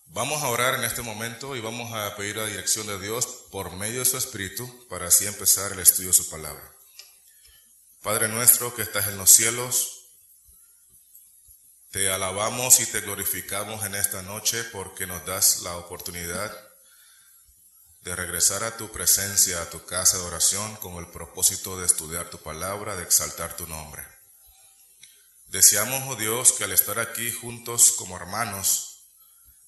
Vamos a orar en este momento y vamos a pedir la dirección de Dios por medio de su Espíritu para así empezar el estudio de su palabra. Padre nuestro que estás en los cielos, te alabamos y te glorificamos en esta noche porque nos das la oportunidad de regresar a tu presencia, a tu casa de oración con el propósito de estudiar tu palabra, de exaltar tu nombre. Deseamos, oh Dios, que al estar aquí juntos como hermanos,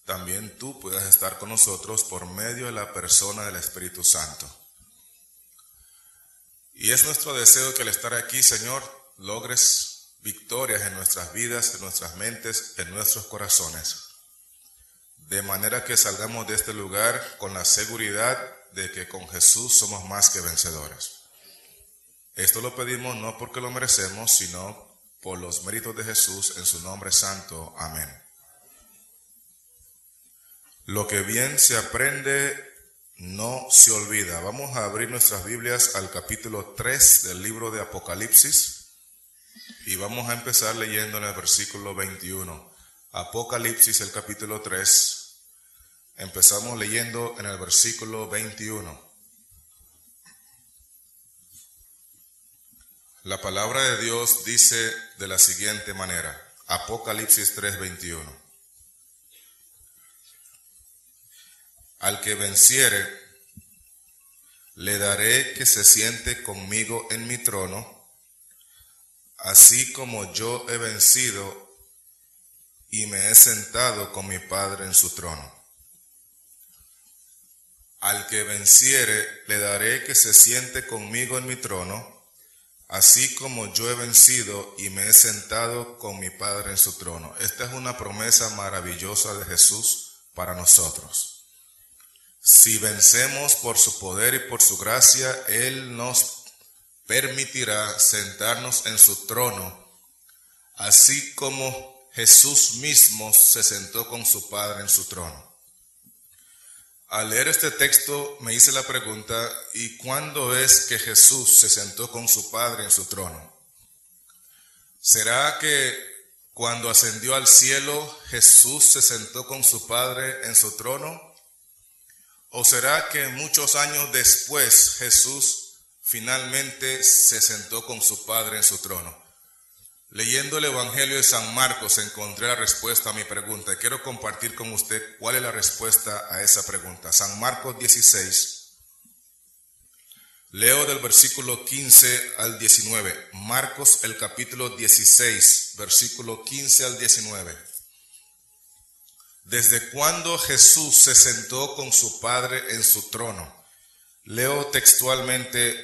también tú puedas estar con nosotros por medio de la persona del Espíritu Santo. Y es nuestro deseo que al estar aquí, Señor, logres victorias en nuestras vidas, en nuestras mentes, en nuestros corazones. De manera que salgamos de este lugar con la seguridad de que con Jesús somos más que vencedores. Esto lo pedimos no porque lo merecemos, sino por los méritos de Jesús en su nombre santo. Amén. Lo que bien se aprende no se olvida. Vamos a abrir nuestras Biblias al capítulo 3 del libro de Apocalipsis y vamos a empezar leyendo en el versículo 21. Apocalipsis, el capítulo 3. Empezamos leyendo en el versículo 21. La palabra de Dios dice de la siguiente manera. Apocalipsis 3:21. Al que venciere, le daré que se siente conmigo en mi trono, así como yo he vencido y me he sentado con mi Padre en su trono. Al que venciere, le daré que se siente conmigo en mi trono, así como yo he vencido y me he sentado con mi Padre en su trono. Esta es una promesa maravillosa de Jesús para nosotros. Si vencemos por su poder y por su gracia, Él nos permitirá sentarnos en su trono, así como Jesús mismo se sentó con su Padre en su trono. Al leer este texto me hice la pregunta, ¿y cuándo es que Jesús se sentó con su Padre en su trono? ¿Será que cuando ascendió al cielo Jesús se sentó con su Padre en su trono? ¿O será que muchos años después Jesús finalmente se sentó con su Padre en su trono? Leyendo el Evangelio de San Marcos encontré la respuesta a mi pregunta y quiero compartir con usted cuál es la respuesta a esa pregunta. San Marcos 16, leo del versículo 15 al 19. Marcos el capítulo 16, versículo 15 al 19. ¿Desde cuándo Jesús se sentó con su Padre en su trono? Leo textualmente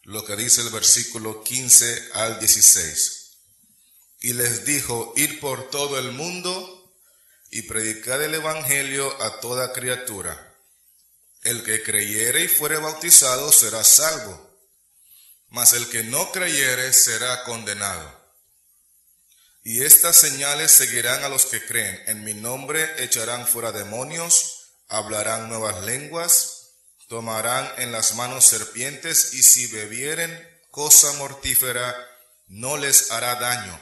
lo que dice el versículo 15 al 16. Y les dijo, id por todo el mundo y predicad el evangelio a toda criatura. El que creyere y fuere bautizado será salvo, mas el que no creyere será condenado. Y estas señales seguirán a los que creen. En mi nombre echarán fuera demonios, hablarán nuevas lenguas, tomarán en las manos serpientes, y si bebieren cosa mortífera, no les hará daño.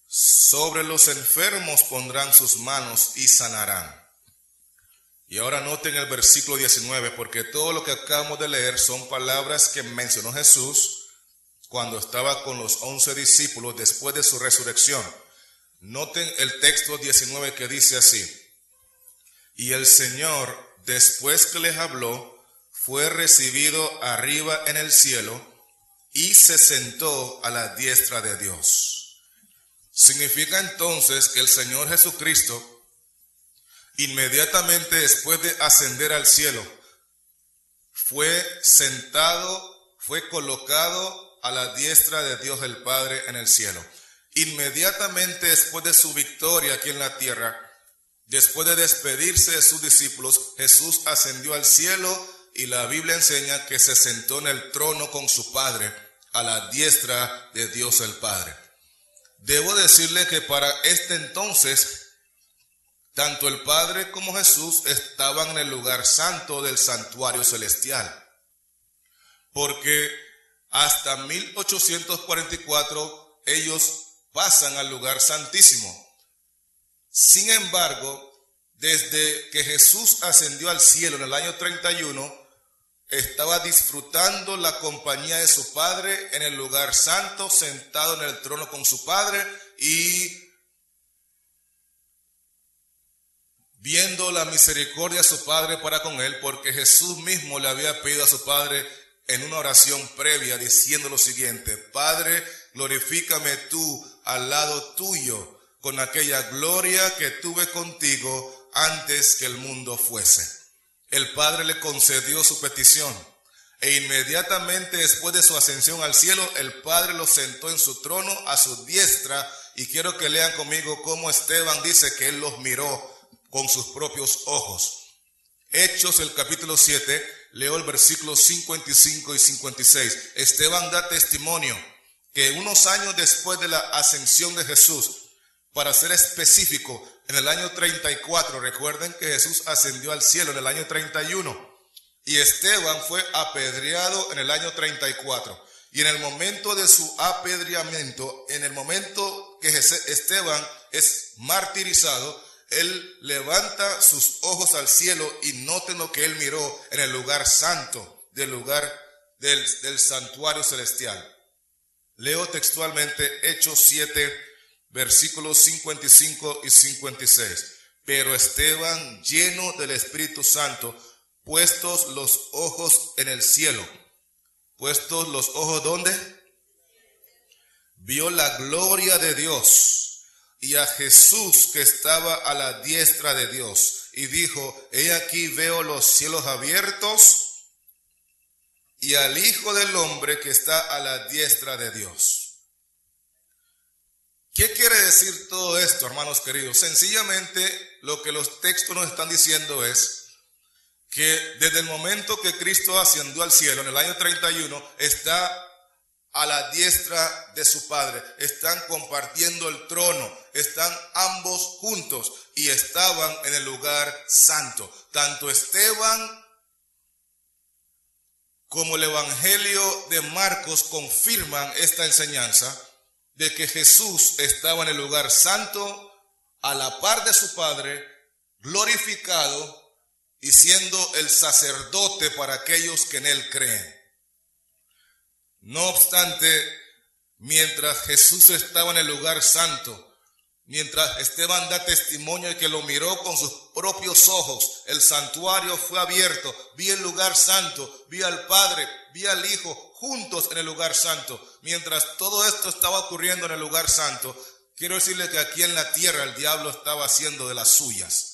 Sobre los enfermos pondrán sus manos y sanarán. Y ahora noten el versículo 19, porque todo lo que acabamos de leer son palabras que mencionó Jesús cuando estaba con los 11 discípulos después de su resurrección. Noten el texto 19 que dice así. Y el Señor, después que les habló, fue recibido arriba en el cielo y se sentó a la diestra de Dios. Significa entonces que el Señor Jesucristo, inmediatamente después de ascender al cielo, fue sentado, fue colocado a la diestra de Dios el Padre en el cielo. Inmediatamente después de su victoria aquí en la tierra, después de despedirse de sus discípulos, Jesús ascendió al cielo y la Biblia enseña que se sentó en el trono con su Padre a la diestra de Dios el Padre. Debo decirle que para este entonces, tanto el Padre como Jesús estaban en el lugar santo del santuario celestial, porque hasta 1844 ellos pasan al lugar santísimo. Sin embargo, desde que Jesús ascendió al cielo en el año 31, estaba disfrutando la compañía de su Padre en el lugar santo, sentado en el trono con su Padre y viendo la misericordia de su Padre para con él, porque Jesús mismo le había pedido a su Padre en una oración previa diciendo lo siguiente: Padre, glorifícame tú al lado tuyo con aquella gloria que tuve contigo antes que el mundo fuese. El Padre le concedió su petición e inmediatamente después de su ascensión al cielo, el Padre lo sentó en su trono a su diestra. Y quiero que lean conmigo cómo Esteban dice que él los miró con sus propios ojos. Hechos, el capítulo 7, leo el versículo 55 y 56. Esteban da testimonio que unos años después de la ascensión de Jesús, para ser específico, en el año 34, recuerden que Jesús ascendió al cielo en el año 31, y Esteban fue apedreado en el año 34. Y en el momento de su apedreamiento, en el momento que Esteban es martirizado, él levanta sus ojos al cielo y noten lo que él miró en el lugar santo, del lugar del santuario celestial. Leo textualmente Hechos 7, versículos 55 y 56. Pero Esteban, lleno del Espíritu Santo, puestos los ojos en el cielo. ¿Puestos los ojos dónde? Vio la gloria de Dios y a Jesús que estaba a la diestra de Dios. Y dijo: he aquí veo los cielos abiertos y al Hijo del Hombre que está a la diestra de Dios. ¿Qué quiere decir todo esto, hermanos queridos? Sencillamente lo que los textos nos están diciendo es que desde el momento que Cristo ascendió al cielo, en el año 31, está a la diestra de su Padre. Están compartiendo el trono, están ambos juntos y estaban en el lugar santo. Tanto Esteban como el Evangelio de Marcos confirman esta enseñanza de que Jesús estaba en el lugar santo a la par de su Padre, glorificado y siendo el sacerdote para aquellos que en él creen. No obstante, mientras Jesús estaba en el lugar santo, mientras Esteban da testimonio de que lo miró con sus propios ojos, el santuario fue abierto, vi el lugar santo, vi al Padre, vi al Hijo juntos en el lugar santo. Mientras todo esto estaba ocurriendo en el lugar santo, quiero decirle que aquí en la tierra el diablo estaba haciendo de las suyas.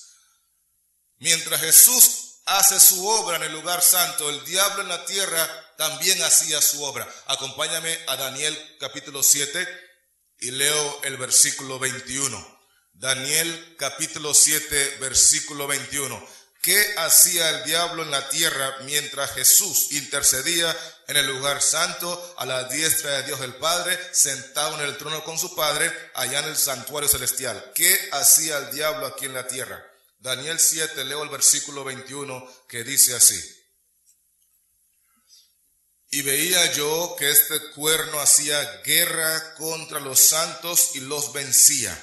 Mientras Jesús hace su obra en el lugar santo, el diablo en la tierra también hacía su obra. Acompáñame a Daniel capítulo 7 y leo el versículo 21. Daniel capítulo 7, versículo 21. ¿Qué hacía el diablo en la tierra mientras Jesús intercedía en el lugar santo a la diestra de Dios el Padre, sentado en el trono con su Padre, allá en el santuario celestial? ¿Qué hacía el diablo aquí en la tierra? Daniel 7, leo el versículo 21 que dice así: y veía yo que este cuerno hacía guerra contra los santos y los vencía.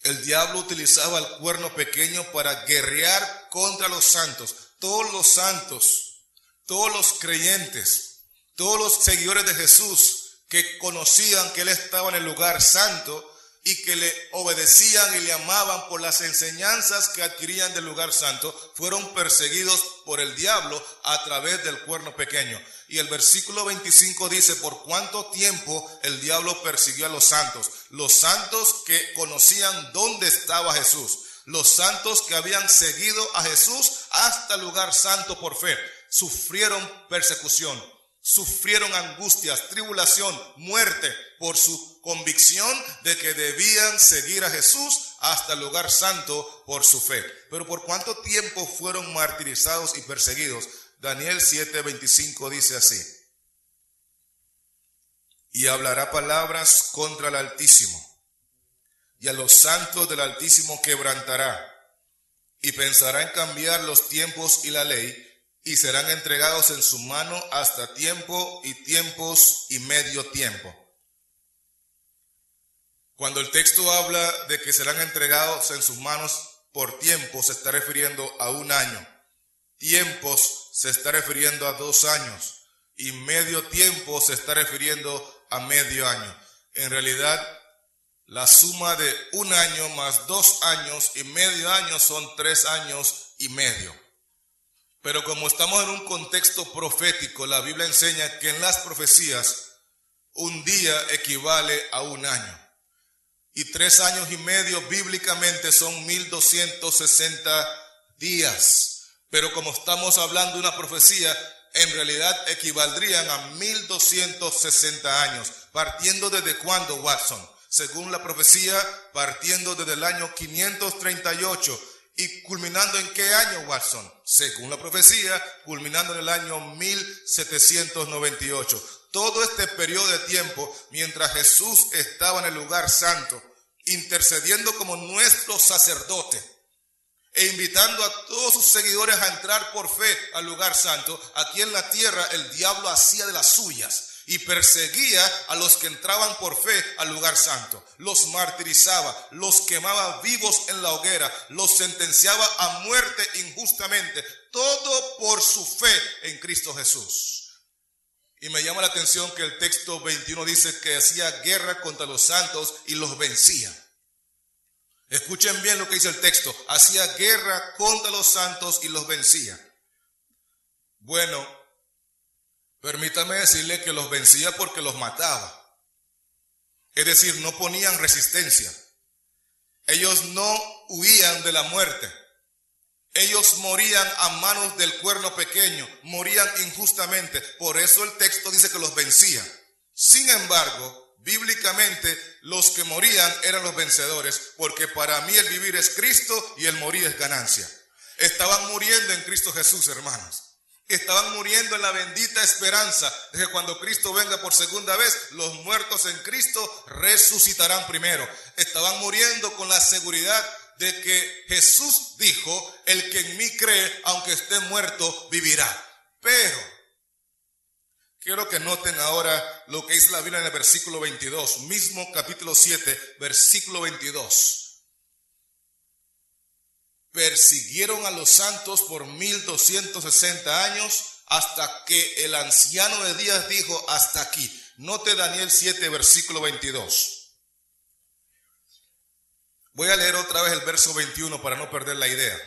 El diablo utilizaba el cuerno pequeño para guerrear contra los santos. Todos los santos, todos los creyentes, todos los seguidores de Jesús que conocían que él estaba en el lugar santo y que le obedecían y le amaban por las enseñanzas que adquirían del lugar santo, fueron perseguidos por el diablo a través del cuerno pequeño. Y el versículo 25 dice: por cuánto tiempo el diablo persiguió a los santos que conocían dónde estaba Jesús, los santos que habían seguido a Jesús hasta el lugar santo por fe. Sufrieron persecución, sufrieron angustias, tribulación, muerte por su convicción de que debían seguir a Jesús hasta el lugar santo por su fe. Pero ¿por cuánto tiempo fueron martirizados y perseguidos? Daniel 7:25 dice así: y hablará palabras contra el Altísimo, y a los santos del Altísimo quebrantará, y pensará en cambiar los tiempos y la ley, y serán entregados en su mano hasta tiempo y tiempos y medio tiempo. Cuando el texto habla de que serán entregados en sus manos por tiempo se está refiriendo a un año. Tiempos se está refiriendo a 2 años. Y medio tiempo se está refiriendo a medio año. En realidad, la suma de un año más 2 años y medio año son 3 años y medio. Pero como estamos en un contexto profético, la Biblia enseña que en las profecías un día equivale a un año. Y 3 años y medio bíblicamente son 1260 días. Pero como estamos hablando de una profecía, en realidad equivaldrían a 1260 años. ¿Partiendo desde cuándo, Watson? Según la profecía, partiendo desde el año 538. ¿Y culminando en qué año, Watson? Según la profecía, culminando en el año 1798. Todo este periodo de tiempo, mientras Jesús estaba en el lugar santo, intercediendo como nuestro sacerdote, e invitando a todos sus seguidores a entrar por fe al lugar santo, aquí en la tierra el diablo hacía de las suyas y perseguía a los que entraban por fe al lugar santo. Los martirizaba, los quemaba vivos en la hoguera, los sentenciaba a muerte injustamente, todo por su fe en Cristo Jesús. Y me llama la atención que el texto 21 dice que hacía guerra contra los santos y los vencía. Escuchen bien lo que dice el texto. Hacía guerra contra los santos y los vencía. Bueno, permítame decirle que los vencía porque los mataba. Es decir, no ponían resistencia. Ellos no huían de la muerte. Ellos morían a manos del cuerno pequeño. Morían injustamente. Por eso el texto dice que los vencía. Sin embargo, bíblicamente, los que morían eran los vencedores, porque para mí el vivir es Cristo y el morir es ganancia. Estaban muriendo en Cristo Jesús, hermanos. Estaban muriendo en la bendita esperanza de que cuando Cristo venga por segunda vez, los muertos en Cristo resucitarán primero. Estaban muriendo con la seguridad de que Jesús dijo: el que en mí cree, aunque esté muerto, vivirá. Pero quiero que noten ahora lo que dice la Biblia en el versículo 22, mismo capítulo 7, versículo 22. Persiguieron a los santos por 1260 años hasta que el anciano de días dijo: hasta aquí. Note Daniel 7, versículo 22. Voy a leer otra vez el verso 21 para no perder la idea.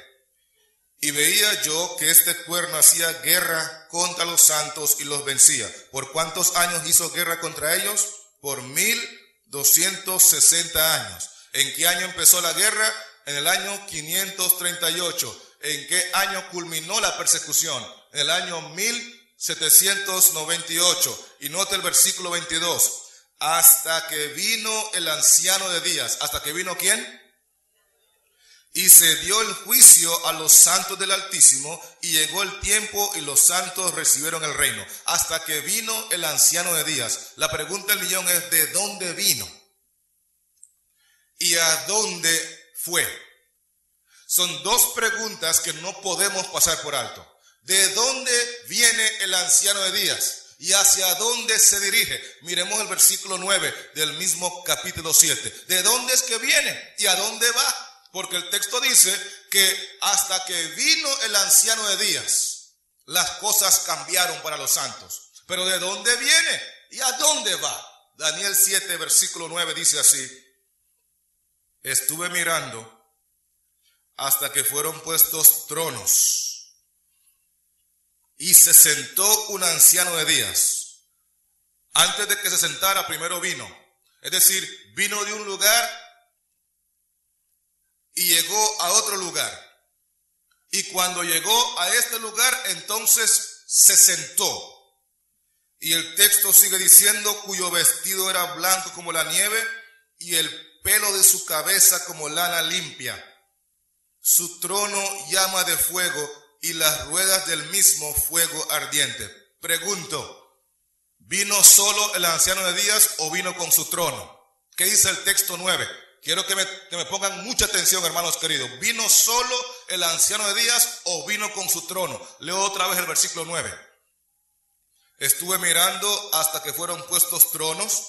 Y veía yo que este cuerno hacía guerra contra los santos y los vencía. ¿Por cuántos años hizo guerra contra ellos? Por 1260 años. ¿En qué año empezó la guerra? En el año 538. ¿En qué año culminó la persecución? En el año 1798. Y note el versículo 22. Hasta que vino el anciano de días. ¿Hasta que vino quién? Y se dio el juicio a los santos del Altísimo, y llegó el tiempo y los santos recibieron el reino. Hasta que vino el anciano de días. La pregunta del millón es: ¿de dónde vino? ¿Y a dónde fue? Son dos preguntas que no podemos pasar por alto. ¿De dónde viene el anciano de días? ¿Y hacia dónde se dirige? Miremos el versículo 9 del mismo capítulo 7. ¿De dónde es que viene? ¿Y a dónde va? Porque el texto dice que hasta que vino el anciano de días, las cosas cambiaron para los santos. Pero ¿de dónde viene? ¿Y a dónde va? Daniel 7, versículo 9 dice así: estuve mirando hasta que fueron puestos tronos, y se sentó un anciano de días. Antes de que se sentara, primero vino. Es decir, vino de un lugar y llegó a otro lugar. Y cuando llegó a este lugar, entonces se sentó. Y el texto sigue diciendo: cuyo vestido era blanco como la nieve, y el pelo de su cabeza como lana limpia. Su trono llama de fuego, y las ruedas del mismo fuego ardiente. Pregunto: ¿vino solo el anciano de días o vino con su trono? ¿Qué dice el texto 9? Quiero que me pongan mucha atención, hermanos queridos. ¿Vino solo el anciano de días o vino con su trono? Leo otra vez el versículo 9. Estuve mirando hasta que fueron puestos tronos,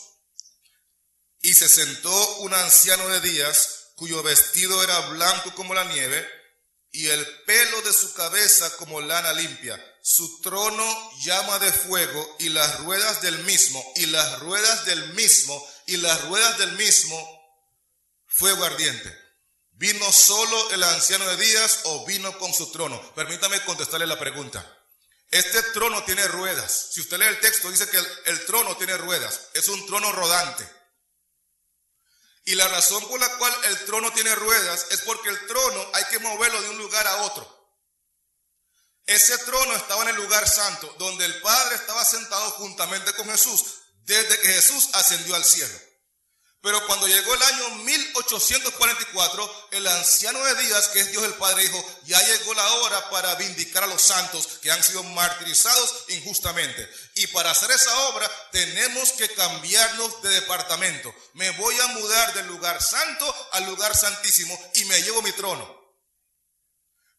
y se sentó un anciano de días cuyo vestido era blanco como la nieve, y el pelo de su cabeza como lana limpia. Su trono llama de fuego, y las ruedas del mismo, fuego ardiente. ¿Vino solo el anciano de días o vino con su trono? Permítame contestarle la pregunta. Este trono tiene ruedas. Si usted lee el texto, dice que el trono tiene ruedas. Es un trono rodante. Y la razón por la cual el trono tiene ruedas es porque el trono hay que moverlo de un lugar a otro. Ese trono estaba en el lugar santo, donde el Padre estaba sentado juntamente con Jesús, desde que Jesús ascendió al cielo. Pero cuando llegó el año 1844, el anciano de días, que es Dios el Padre, dijo: ya llegó la hora para vindicar a los santos que han sido martirizados injustamente. Y para hacer esa obra tenemos que cambiarnos de departamento. Me voy a mudar del lugar santo al lugar santísimo y me llevo mi trono.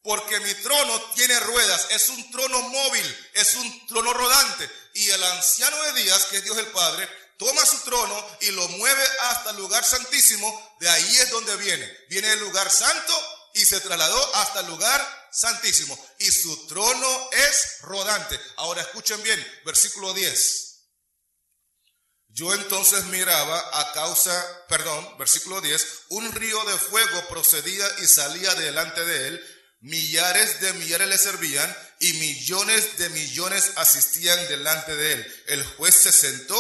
Porque mi trono tiene ruedas, es un trono móvil, es un trono rodante. Y el anciano de días, que es Dios el Padre, toma su trono y lo mueve hasta el lugar santísimo. De ahí es donde viene. Viene del lugar santo y se trasladó hasta el lugar santísimo. Y su trono es rodante. Ahora escuchen bien, versículo 10. Yo entonces miraba versículo 10. Un río de fuego procedía y salía delante de él. Millares de millares le servían y millones de millones asistían delante de él. El juez se sentó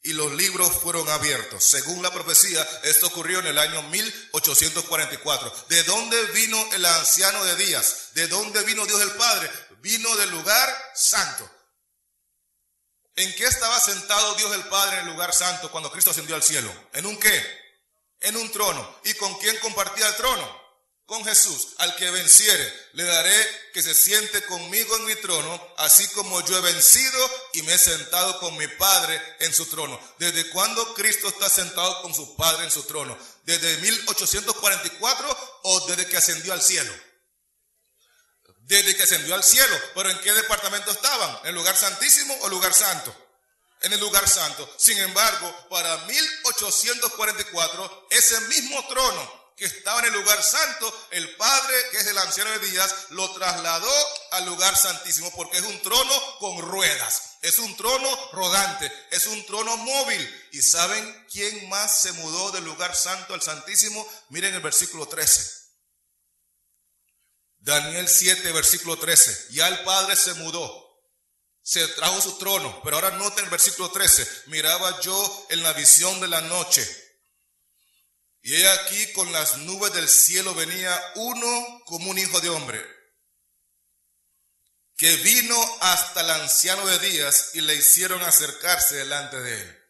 y los libros fueron abiertos. Según la profecía, esto ocurrió en el año 1844. ¿De dónde vino el anciano de días? ¿De dónde vino Dios el Padre? Vino del lugar santo. ¿En qué estaba sentado Dios el Padre en el lugar santo cuando Cristo ascendió al cielo? ¿En un qué? En un trono. ¿Y con quién compartía el trono? Con Jesús. Al que venciere, le daré que se siente conmigo en mi trono, así como yo he vencido y me he sentado con mi Padre en su trono. ¿Desde cuándo Cristo está sentado con su Padre en su trono? ¿Desde 1844 o desde que ascendió al cielo? Desde que ascendió al cielo. ¿Pero en qué departamento estaban? ¿En el lugar santísimo o lugar santo? En el lugar santo. Sin embargo, para 1844, ese mismo trono que estaba en el lugar santo, el Padre, que es el anciano de días, lo trasladó al lugar santísimo, porque es un trono con ruedas, es un trono rodante, es un trono móvil. ¿Y saben quién más se mudó del lugar santo al santísimo? Miren el versículo 13. Daniel 7, versículo 13. Ya el Padre se mudó, se trajo su trono, pero ahora noten el versículo 13. Miraba yo en la visión de la noche, y he aquí con las nubes del cielo venía uno como un hijo de hombre, que vino hasta el anciano de días y le hicieron acercarse delante de él.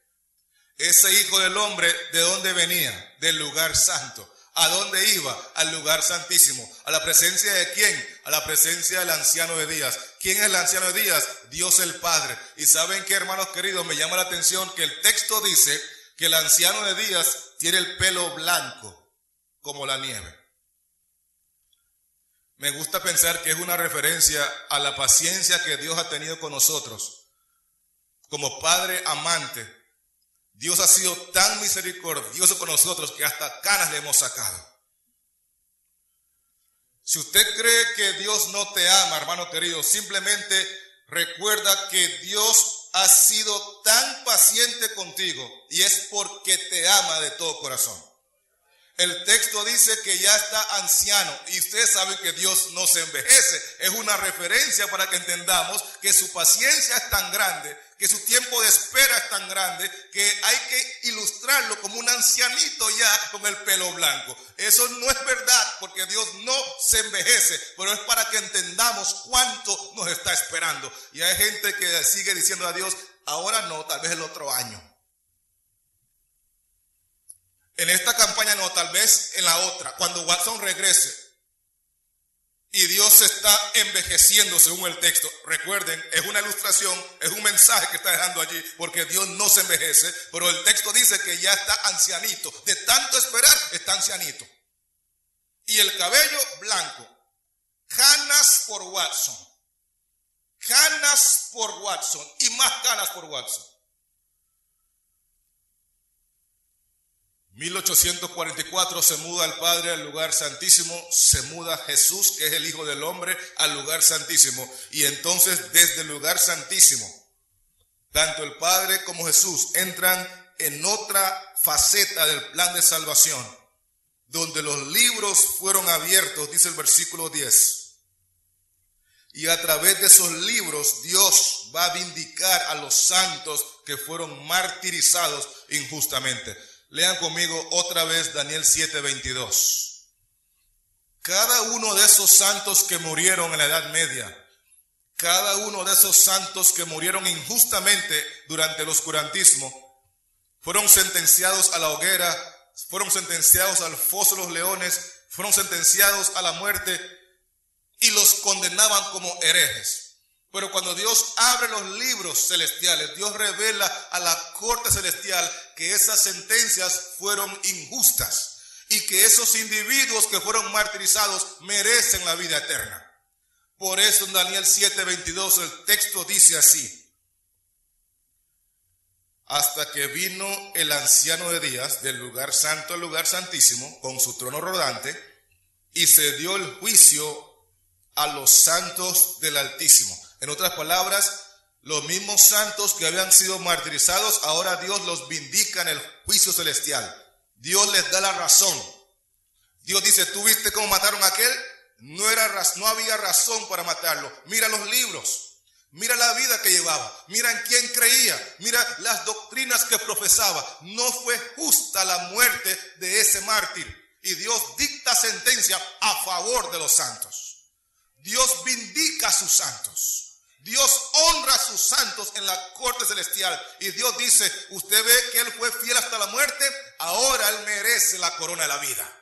Ese hijo del hombre, ¿de dónde venía? Del lugar santo. ¿A dónde iba? Al lugar santísimo. ¿A la presencia de quién? A la presencia del anciano de días. ¿Quién es el anciano de días? Dios el Padre. Y ¿saben qué, hermanos queridos? Me llama la atención que el texto dice que el anciano de días tiene el pelo blanco como la nieve. Me gusta pensar que es una referencia a la paciencia que Dios ha tenido con nosotros. Como Padre amante, Dios ha sido tan misericordioso con nosotros que hasta canas le hemos sacado. Si usted cree que Dios no te ama, hermano querido, simplemente recuerda que Dios ha sido tan paciente contigo y es porque te ama de todo corazón. El texto dice que ya está anciano y ustedes saben que Dios no se envejece. Es una referencia para que entendamos que su paciencia es tan grande, que su tiempo de espera es tan grande, que hay que ilustrarlo como un ancianito ya con el pelo blanco. Eso no es verdad, porque Dios no se envejece, pero es para que entendamos cuánto nos está esperando. Y hay gente que sigue diciendo a Dios: ahora no, tal vez el otro año. En esta campaña no, tal vez en la otra, cuando Watson regrese. Y Dios se está envejeciendo según el texto. Recuerden, es una ilustración, es un mensaje que está dejando allí, porque Dios no se envejece, pero el texto dice que ya está ancianito. De tanto esperar, está ancianito. Y el cabello blanco. Canas por Watson. Canas por Watson. Y más canas por Watson. 1844 se muda el Padre al lugar santísimo, se muda Jesús, que es el Hijo del Hombre, al lugar santísimo. Y entonces desde el lugar santísimo, tanto el Padre como Jesús entran en otra faceta del plan de salvación, donde los libros fueron abiertos, dice el versículo 10. Y a través de esos libros Dios va a vindicar a los santos que fueron martirizados injustamente. Lean conmigo otra vez Daniel 7:22. Cada uno de esos santos que murieron en la Edad Media, cada uno de esos santos que murieron injustamente durante el oscurantismo, fueron sentenciados a la hoguera, fueron sentenciados al foso de los leones, fueron sentenciados a la muerte y los condenaban como herejes. Pero cuando Dios abre los libros celestiales, Dios revela a la corte celestial que esas sentencias fueron injustas y que esos individuos que fueron martirizados merecen la vida eterna. Por eso en Daniel 7:22 el texto dice así: hasta que vino el anciano de días del lugar santo al lugar santísimo con su trono rodante y se dio el juicio a los santos del Altísimo. En otras palabras, los mismos santos que habían sido martirizados, ahora Dios los vindica en el juicio celestial. Dios les da la razón. Dios dice: ¿tú viste cómo mataron a aquel? No había razón para matarlo. Mira los libros, mira la vida que llevaba, mira en quién creía, mira las doctrinas que profesaba. No fue justa la muerte de ese mártir. Y Dios dicta sentencia a favor de los santos. Dios vindica a sus santos. Dios honra a sus santos en la corte celestial. Y Dios dice: usted ve que él fue fiel hasta la muerte, ahora él merece la corona de la vida.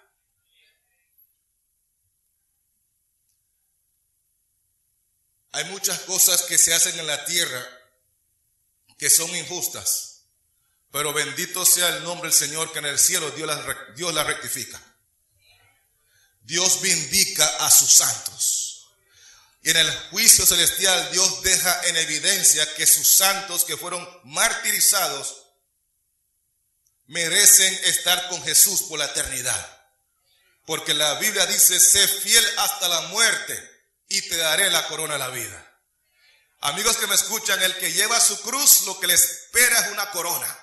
Hay muchas cosas que se hacen en la tierra que son injustas, pero bendito sea el nombre del Señor, que en el cielo Dios las rectifica. Dios vindica a sus santos. Y en el juicio celestial Dios deja en evidencia que sus santos que fueron martirizados merecen estar con Jesús por la eternidad. Porque la Biblia dice: sé fiel hasta la muerte y te daré la corona de la vida. Amigos que me escuchan, el que lleva su cruz, lo que le espera es una corona.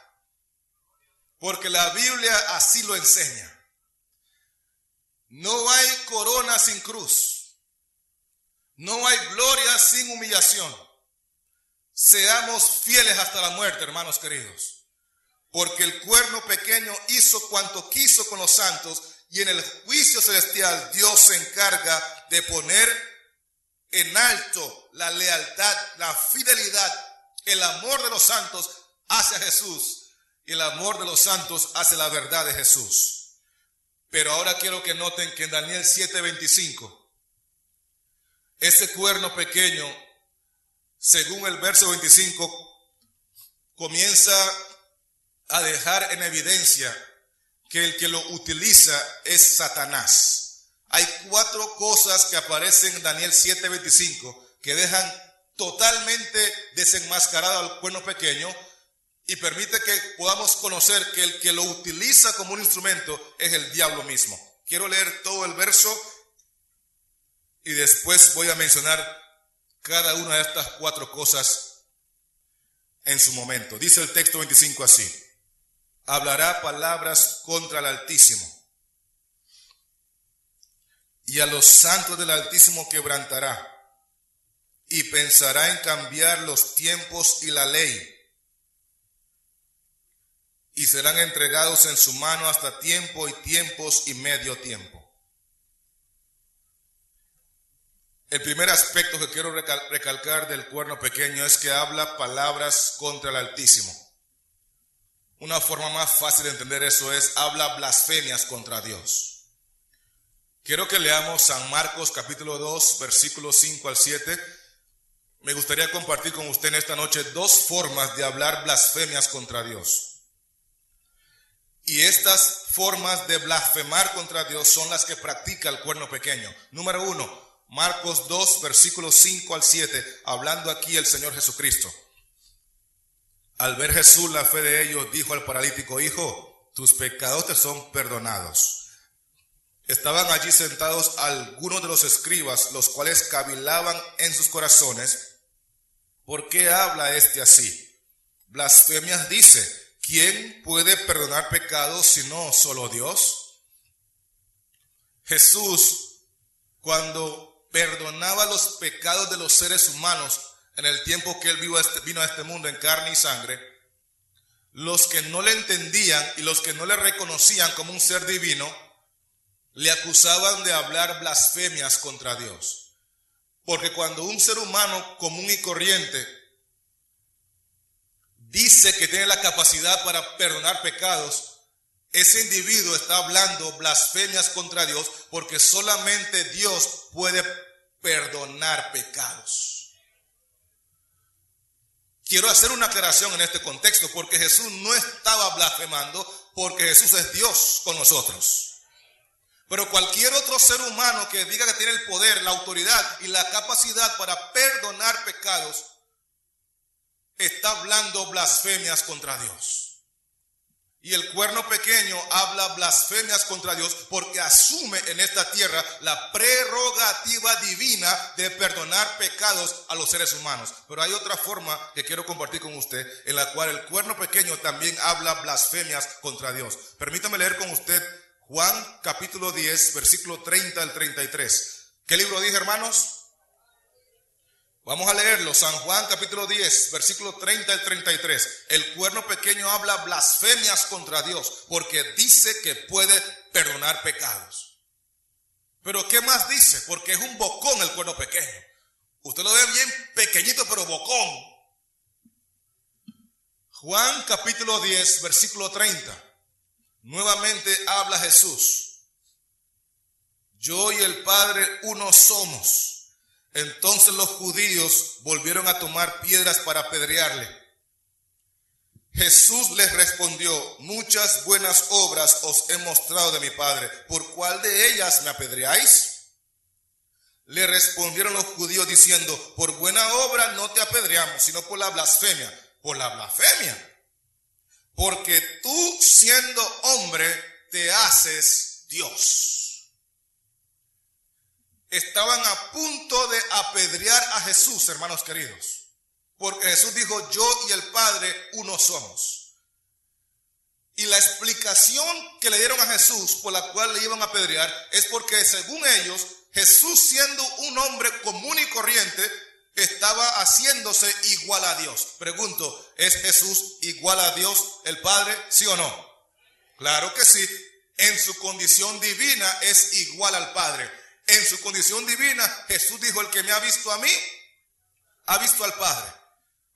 Porque la Biblia así lo enseña. No hay corona sin cruz. No hay gloria sin humillación. Seamos fieles hasta la muerte, hermanos queridos. Porque el cuerno pequeño hizo cuanto quiso con los santos, y en el juicio celestial Dios se encarga de poner en alto la lealtad, la fidelidad, el amor de los santos hacia Jesús y el amor de los santos hacia la verdad de Jesús. Pero ahora quiero que noten que en Daniel 7:25, ese cuerno pequeño, según el verso 25, comienza a dejar en evidencia que el que lo utiliza es Satanás. Hay 4 cosas que aparecen en Daniel 7:25 que dejan totalmente desenmascarado al cuerno pequeño y permite que podamos conocer que el que lo utiliza como un instrumento es el diablo mismo. Quiero leer todo el verso y después voy a mencionar cada una de estas 4 cosas en su momento. Dice el texto 25 así: hablará palabras contra el Altísimo, y a los santos del Altísimo quebrantará, y pensará en cambiar los tiempos y la ley, y serán entregados en su mano hasta tiempo y tiempos y medio tiempo. El primer aspecto que quiero recalcar del cuerno pequeño es que habla palabras contra el Altísimo. Una forma más fácil de entender eso es: habla blasfemias contra Dios. Quiero que leamos San Marcos capítulo 2, versículos 5 al 7. Me gustaría compartir con usted en esta noche 2 formas de hablar blasfemias contra Dios. Y estas formas de blasfemar contra Dios son las que practica el cuerno pequeño. Número 1, Marcos 2, versículos 5 al 7, hablando aquí el Señor Jesucristo. Al ver Jesús la fe de ellos, dijo al paralítico: hijo, tus pecados te son perdonados. Estaban allí sentados algunos de los escribas, los cuales cavilaban en sus corazones: ¿por qué habla este así? Blasfemias dice. ¿Quién puede perdonar pecados sino solo Dios? Jesús, cuando perdonaba los pecados de los seres humanos en el tiempo que Él vino a este mundo en carne y sangre, los que no le entendían y los que no le reconocían como un ser divino, le acusaban de hablar blasfemias contra Dios. Porque cuando un ser humano común y corriente dice que tiene la capacidad para perdonar pecados, ese individuo está hablando blasfemias contra Dios, porque solamente Dios puede perdonar pecados. Quiero hacer una aclaración en este contexto, porque Jesús no estaba blasfemando, porque Jesús es Dios con nosotros. Pero cualquier otro ser humano que diga que tiene el poder, la autoridad y la capacidad para perdonar pecados, está hablando blasfemias contra Dios. Y el cuerno pequeño habla blasfemias contra Dios porque asume en esta tierra la prerrogativa divina de perdonar pecados a los seres humanos. Pero hay otra forma que quiero compartir con usted, en la cual el cuerno pequeño también habla blasfemias contra Dios. Permítame leer con usted Juan capítulo 10, versículo 30 al 33. ¿Qué libro dije, hermanos? Vamos a leerlo, San Juan capítulo 10, versículo 30 al 33. El cuerno pequeño habla blasfemias contra Dios porque dice que puede perdonar pecados. Pero ¿qué más dice? Porque es un bocón el cuerno pequeño. Usted lo ve bien pequeñito, pero bocón. Juan capítulo 10, versículo 30. Nuevamente habla Jesús. Yo y el Padre uno somos. Entonces los judíos volvieron a tomar piedras para apedrearle. Jesús les respondió: muchas buenas obras os he mostrado de mi Padre. ¿Por cuál de ellas me apedreáis? Le respondieron los judíos diciendo: por buena obra no te apedreamos, sino por la blasfemia. ¿Por la blasfemia? Porque tú, siendo hombre, te haces Dios. Estaban a punto de apedrear a Jesús, hermanos queridos, porque Jesús dijo: yo y el Padre uno somos. Y la explicación que le dieron a Jesús por la cual le iban a apedrear es porque, según ellos, Jesús, siendo un hombre común y corriente, estaba haciéndose igual a Dios. Pregunto, ¿es Jesús igual a Dios el Padre? ¿Sí o no? Claro que sí. En su condición divina es igual al Padre. En su condición divina, Jesús dijo: el que me ha visto a mí, ha visto al Padre.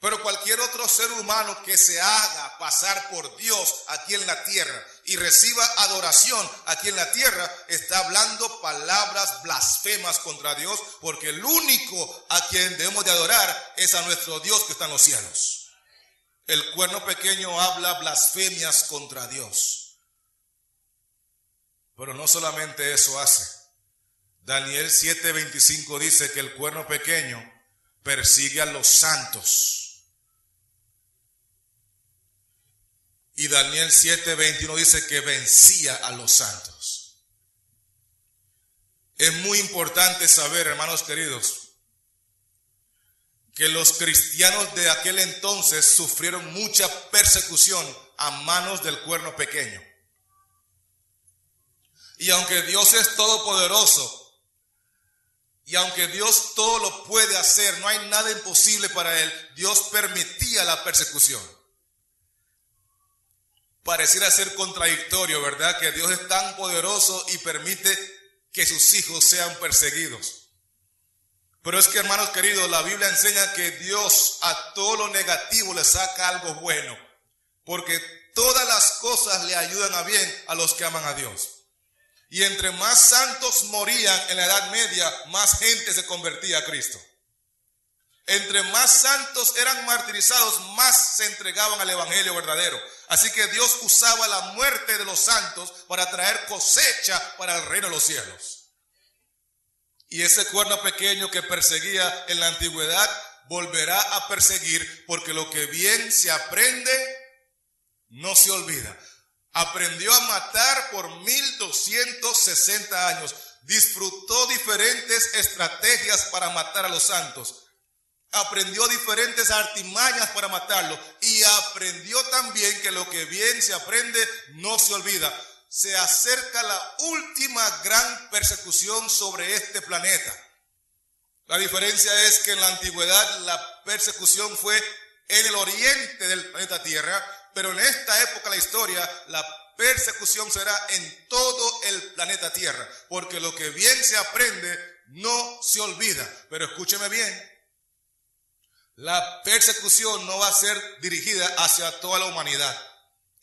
Pero cualquier otro ser humano que se haga pasar por Dios aquí en la tierra y reciba adoración aquí en la tierra, está hablando palabras blasfemas contra Dios, porque el único a quien debemos de adorar es a nuestro Dios que está en los cielos. El cuerno pequeño habla blasfemias contra Dios. Pero no solamente eso hace. Daniel 7:25 dice que el cuerno pequeño persigue a los santos. Y Daniel 7:21 dice que vencía a los santos. Es muy importante saber, hermanos queridos, que los cristianos de aquel entonces sufrieron mucha persecución a manos del cuerno pequeño. Y aunque Dios es todopoderoso, y aunque Dios todo lo puede hacer, no hay nada imposible para Él, Dios permitía la persecución. Pareciera ser contradictorio, ¿verdad? Que Dios es tan poderoso y permite que sus hijos sean perseguidos. Pero es que, hermanos queridos, la Biblia enseña que Dios a todo lo negativo le saca algo bueno, porque todas las cosas le ayudan a bien a los que aman a Dios. Y entre más santos morían en la Edad Media, más gente se convertía a Cristo. Entre más santos eran martirizados, más se entregaban al evangelio verdadero. Así que Dios usaba la muerte de los santos para traer cosecha para el reino de los cielos. Y ese cuerno pequeño que perseguía en la antigüedad volverá a perseguir, porque lo que bien se aprende no se olvida. Aprendió a matar por 1260 años. Disfrutó diferentes estrategias para matar a los santos. Aprendió diferentes artimañas para matarlo. Y aprendió también que lo que bien se aprende no se olvida. Se acerca la última gran persecución sobre este planeta. La diferencia es que en la antigüedad la persecución fue en el oriente del planeta Tierra. Pero en esta época de la historia, la persecución será en todo el planeta Tierra, porque lo que bien se aprende no se olvida. Pero escúcheme bien, la persecución no va a ser dirigida hacia toda la humanidad.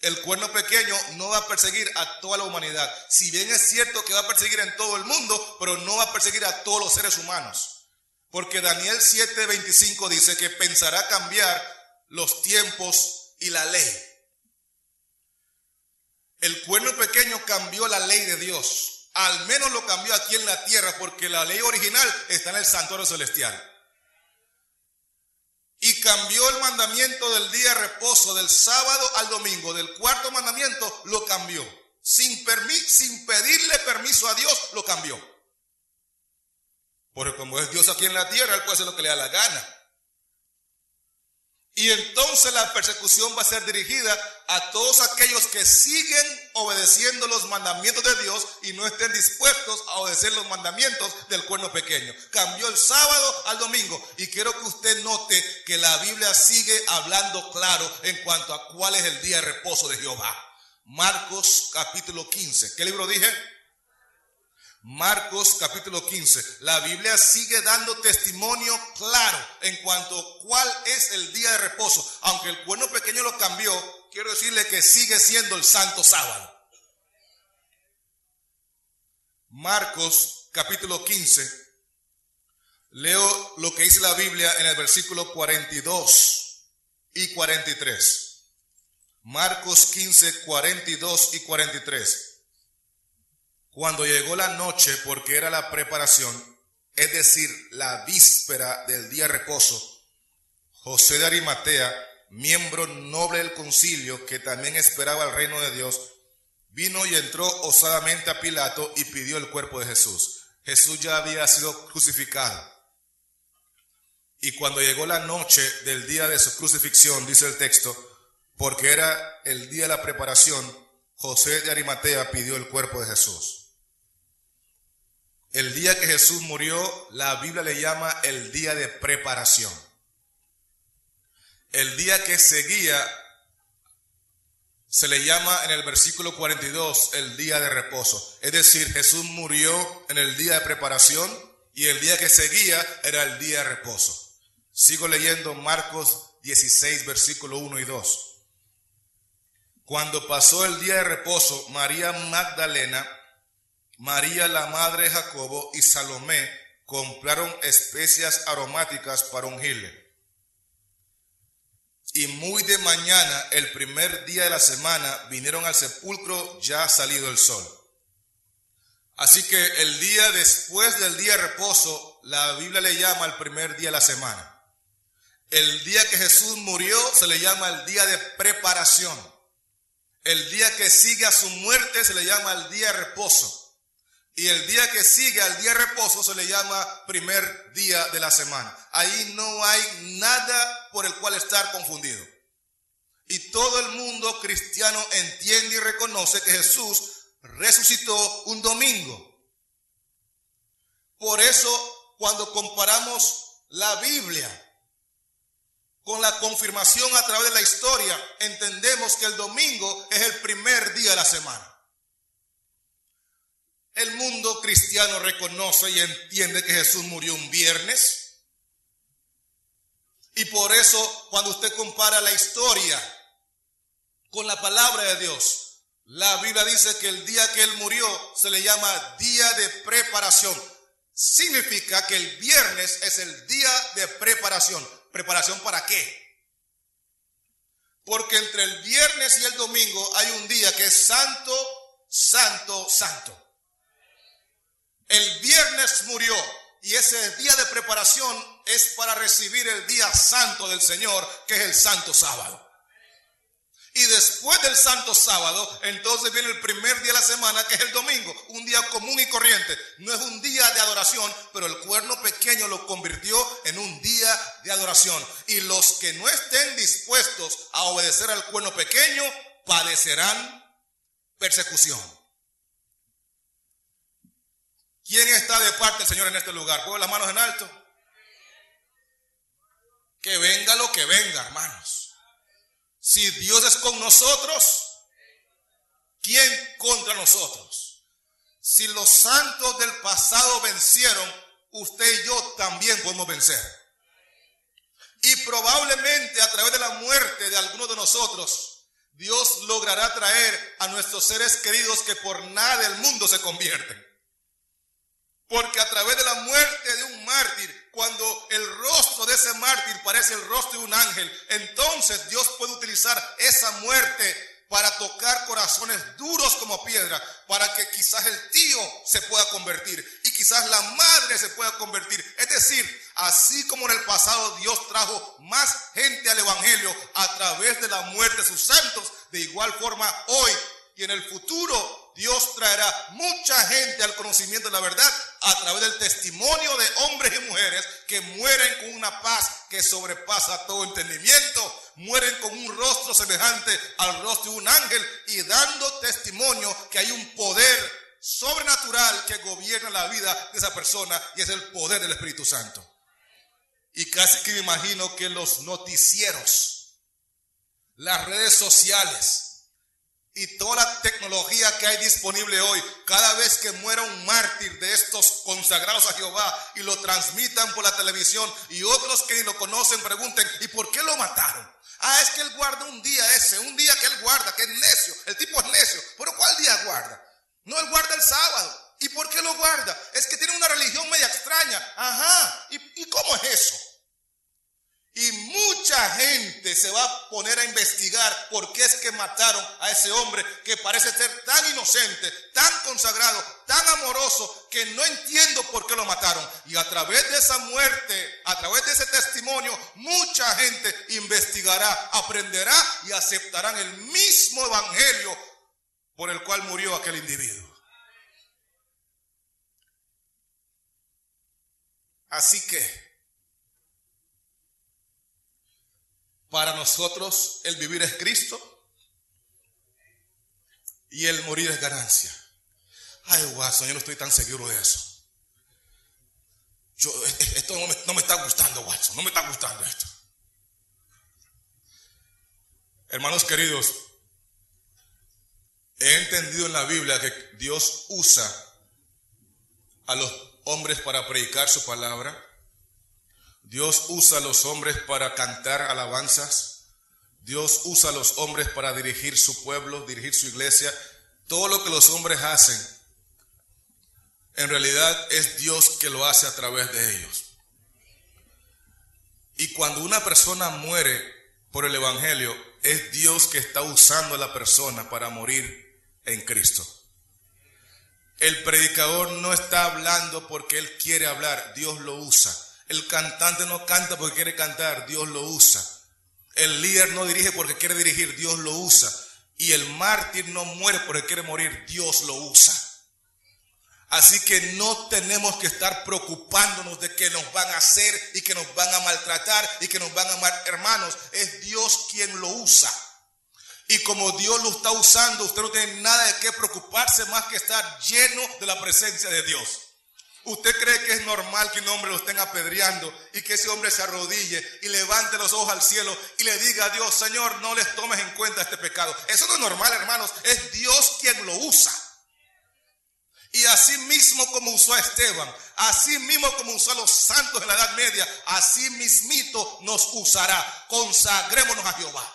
El cuerno pequeño no va a perseguir a toda la humanidad. Si bien es cierto que va a perseguir en todo el mundo, pero no va a perseguir a todos los seres humanos. Porque Daniel 7:25 dice que pensará cambiar los tiempos y la ley. El cuerno pequeño cambió la ley de Dios. Al menos lo cambió aquí en la tierra, porque la ley original está en el santuario celestial. Y cambió el mandamiento del día de reposo, del sábado al domingo. Del cuarto mandamiento lo cambió. Sin pedirle permiso a Dios, lo cambió. Porque como es Dios aquí en la tierra, Él puede hacer lo que le da la gana. Y entonces la persecución va a ser dirigida a todos aquellos que siguen obedeciendo los mandamientos de Dios y no estén dispuestos a obedecer los mandamientos del cuerno pequeño. Cambió el sábado al domingo. Y quiero que usted note que la Biblia sigue hablando claro en cuanto a cuál es el día de reposo de Jehová. Marcos capítulo 15. ¿Qué libro dije? Marcos capítulo 15. La Biblia sigue dando testimonio claro en cuanto a cuál es el día de reposo. Aunque el cuerno pequeño lo cambió, quiero decirle que sigue siendo el santo sábado. Marcos capítulo 15. Leo lo que dice la Biblia en el versículo 42 y 43. Marcos 15, 42 y 43. Cuando llegó la noche, porque era la preparación, es decir, la víspera del día de reposo, José de Arimatea, miembro noble del concilio, que también esperaba el reino de Dios, vino y entró osadamente a Pilato y pidió el cuerpo de Jesús. Jesús ya había sido crucificado. Y cuando llegó la noche del día de su crucifixión, dice el texto, porque era el día de la preparación, José de Arimatea pidió el cuerpo de Jesús. El día que Jesús murió, la Biblia le llama el día de preparación. El día que seguía se le llama en el versículo 42 el día de reposo. Es decir, Jesús murió en el día de preparación y el día que seguía era el día de reposo. Sigo leyendo Marcos 16, versículo 1 y 2. Cuando pasó el día de reposo, María Magdalena, María la madre de Jacobo y Salomé compraron especias aromáticas para ungirle. Y muy de mañana, el primer día de la semana, vinieron al sepulcro ya salido el sol. Así que el día después del día de reposo, la Biblia le llama el primer día de la semana. El día que Jesús murió se le llama el día de preparación. El día que sigue a su muerte se le llama el día de reposo. Y el día que sigue al día de reposo se le llama primer día de la semana. Ahí no hay nada por el cual estar confundido. Y todo el mundo cristiano entiende y reconoce que Jesús resucitó un domingo. Por eso, cuando comparamos la Biblia con la confirmación a través de la historia, entendemos que el domingo es el primer día de la semana. El mundo cristiano reconoce y entiende que Jesús murió un viernes. Y por eso, cuando usted compara la historia con la palabra de Dios, la Biblia dice que el día que Él murió se le llama día de preparación. Significa que el viernes es el día de preparación. ¿Preparación para qué? Porque entre el viernes y el domingo hay un día que es santo, santo, santo. El viernes murió y ese día de preparación es para recibir el día santo del Señor, que es el santo sábado. Y después del Santo Sábado, entonces viene el primer día de la semana, que es el domingo, un día común y corriente. No es un día de adoración, pero el cuerno pequeño lo convirtió en un día de adoración. Y los que no estén dispuestos a obedecer al cuerno pequeño, padecerán persecución. ¿Quién está de parte del Señor en este lugar? ¿Pongan las manos en alto? Que venga lo que venga, hermanos. Si Dios es con nosotros, ¿quién contra nosotros? Si los santos del pasado vencieron, usted y yo también podemos vencer. Y probablemente a través de la muerte de algunos de nosotros, Dios logrará traer a nuestros seres queridos que por nada del mundo se convierten. Porque a través de la muerte de un mártir, cuando el rostro de ese mártir parece el rostro de un ángel, entonces Dios puede utilizar esa muerte para tocar corazones duros como piedra, para que quizás el tío se pueda convertir y quizás la madre se pueda convertir. Es decir, así como en el pasado Dios trajo más gente al evangelio a través de la muerte de sus santos, de igual forma hoy y en el futuro Dios traerá mucha gente al conocimiento de la verdad a través del testimonio de hombres y mujeres que mueren con una paz que sobrepasa todo entendimiento, mueren con un rostro semejante al rostro de un ángel y dando testimonio que hay un poder sobrenatural que gobierna la vida de esa persona y es el poder del Espíritu Santo. Y casi que me imagino que los noticieros, las redes sociales y toda la tecnología que hay disponible hoy, cada vez que muera un mártir de estos consagrados a Jehová y lo transmitan por la televisión y otros que ni lo conocen pregunten, ¿y por qué lo mataron? Ah, es que él guarda un día un día que él guarda, que es necio, el tipo es necio. ¿Pero cuál día guarda? No, él guarda el sábado. ¿Y por qué lo guarda? Es que tiene una religión media extraña. Ajá, ¿y cómo es eso? Y mucha gente se va a poner a investigar por qué es que mataron a ese hombre que parece ser tan inocente, tan consagrado, tan amoroso, que no entiendo por qué lo mataron. Y a través de esa muerte, a través de ese testimonio, mucha gente investigará, aprenderá y aceptarán el mismo evangelio por el cual murió aquel individuo. Así que para nosotros el vivir es Cristo y el morir es ganancia. Ay, Watson, yo no estoy tan seguro de eso. Esto no me está gustando, Watson, no me está gustando esto. Hermanos queridos, he entendido en la Biblia que Dios usa a los hombres para predicar su palabra. Dios usa a los hombres para cantar alabanzas. Dios usa a los hombres para dirigir su pueblo, dirigir su iglesia. Todo lo que los hombres hacen, en realidad es Dios que lo hace a través de ellos. Y cuando una persona muere por el evangelio, es Dios que está usando a la persona para morir en Cristo. El predicador no está hablando porque él quiere hablar, Dios lo usa. El cantante no canta porque quiere cantar, Dios lo usa. El líder no dirige porque quiere dirigir, Dios lo usa. Y el mártir no muere porque quiere morir, Dios lo usa. Así que no tenemos que estar preocupándonos de que nos van a hacer y que nos van a maltratar y que nos van a amar. Hermanos, es Dios quien lo usa. Y como Dios lo está usando, usted no tiene nada de qué preocuparse más que estar lleno de la presencia de Dios. ¿Usted cree que es normal que un hombre lo estén apedreando y que ese hombre se arrodille y levante los ojos al cielo y le diga a Dios, Señor, no les tomes en cuenta este pecado? Eso no es normal, hermanos, es Dios quien lo usa. Y así mismo como usó a Esteban, así mismo como usó a los santos de la Edad Media, así mismito nos usará. Consagrémonos a Jehová.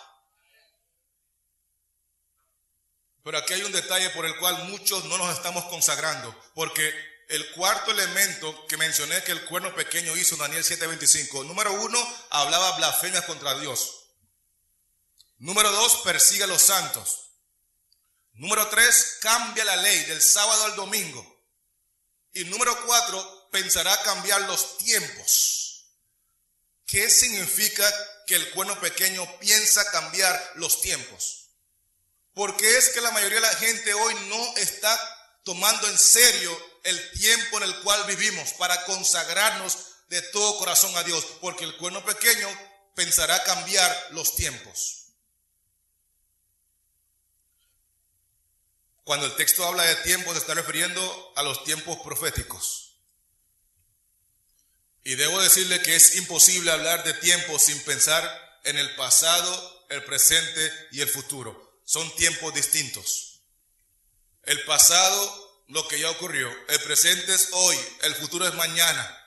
Pero aquí hay un detalle por el cual muchos no nos estamos consagrando, porque el cuarto elemento que mencioné que el cuerno pequeño hizo en Daniel 7:25, número 1, hablaba blasfemias contra Dios. Número 2, persigue a los santos. Número 3, cambia la ley del sábado al domingo. Y número 4, pensará cambiar los tiempos. ¿Qué significa que el cuerno pequeño piensa cambiar los tiempos? ¿Por qué es que la mayoría de la gente hoy no está tomando en serio el tiempo en el cual vivimos para consagrarnos de todo corazón a Dios? Porque el cuerno pequeño pensará cambiar los tiempos. Cuando el texto habla de tiempos, se está refiriendo a los tiempos proféticos. Y debo decirle que es imposible hablar de tiempos sin pensar en el pasado, el presente y el futuro. Son tiempos distintos. El pasado, lo que ya ocurrió. El presente es hoy, el futuro es mañana.